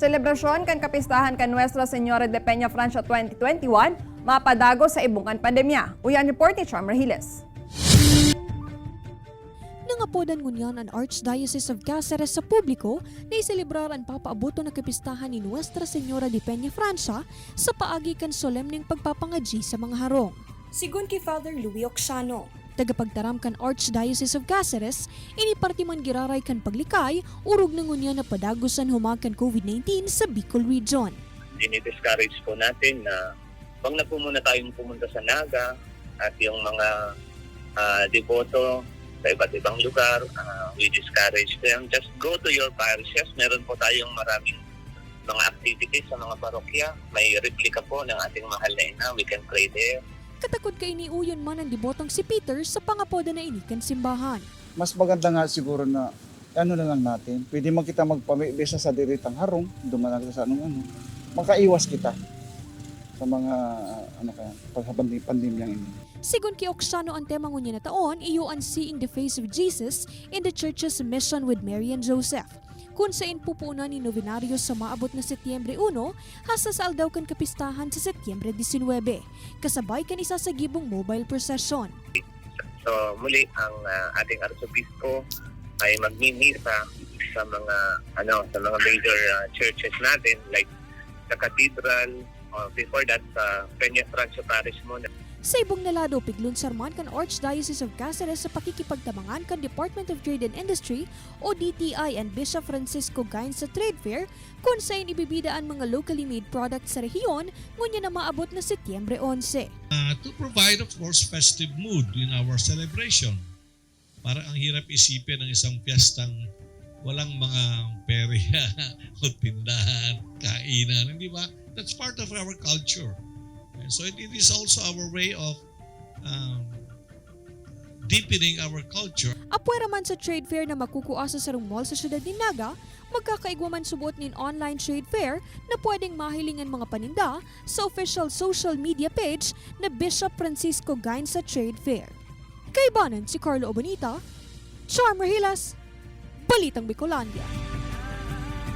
Selebrasyon kan kapistahan kan Nuestra Señora de Peña Francia 2021, mapadago sa ibungan pandemya. Uyan report ni Charmer Hiles. Nangapodan ngunyan ang Archdiocese of Cáceres sa publiko na iselebrar ang papaabuto na kapistahan ni Nuestra Señora de Peña Francia sa paagi kan solemneng pagpapangadji sa mga harong. Sigun kay Father Louis Oxano, tagapagtaram kan Archdiocese of Cáceres, iniparti man giraray kan paglikay, urog na ngunyan na padagusan humakan COVID-19 sa Bicol Region. Dinidiscourage po natin na wag na po muna tayong pumunta sa Naga at yung mga deboto sa iba't ibang lugar, we discourage them. Just go to your parishes. Meron po tayong maraming mga activities sa mga parokya. May replika po ng ating mahal na ina. We can pray there. Katakod kay iniuyon man ang debotong si Peter sa pangapoda na inikan simbahan. Mas maganda nga siguro na ano na lang natin, pwede man kita magpamibisa sa diritang harong, dumalang sa anong makaiwas kita sa mga pandemyang ini. Sigun kay Oxano ang tema ngunya na taon, iyuan Seeing the Face of Jesus in the Church's Mission with Mary and Joseph. Kung saan pupunan ni novenaryo sa maabot na Setyembre 1, hasasal daw kan kapistahan sa Setyembre 19, kasabay kan isa sa gibong mobile procession. So muli ang ating arsobispo ay magmimisa sa mga major churches natin like the cathedral, before that sa Peña Francia Parish muna. Sa ibong nalado, piglun sarman kan Archdiocese of Cáceres sa pakikipagtamangan kan Department of Trade and Industry o DTI and Bishop Francisco Gaines sa Trade Fair kung saan ibibidaan mga locally made products sa rehiyon ngunya na maabot na Setyembre 11. To provide of course festive mood in our celebration. Para ang hirap isipin ng isang piyestang walang mga perya o tindahan, kainan, di ba? That's part of our culture. So it is also our way of deepening our culture. Apwera man sa trade fair na makukuha sa sarong mall sa siyudad ni Naga, magkakaigwa man subot nin online trade fair na pwedeng mahilingan mga paninda sa official social media page na Bishop Francisco Gaines sa Trade Fair. Kaibanan si Carlo Obanita, Charmer Hilas, Balitang Bicolandia.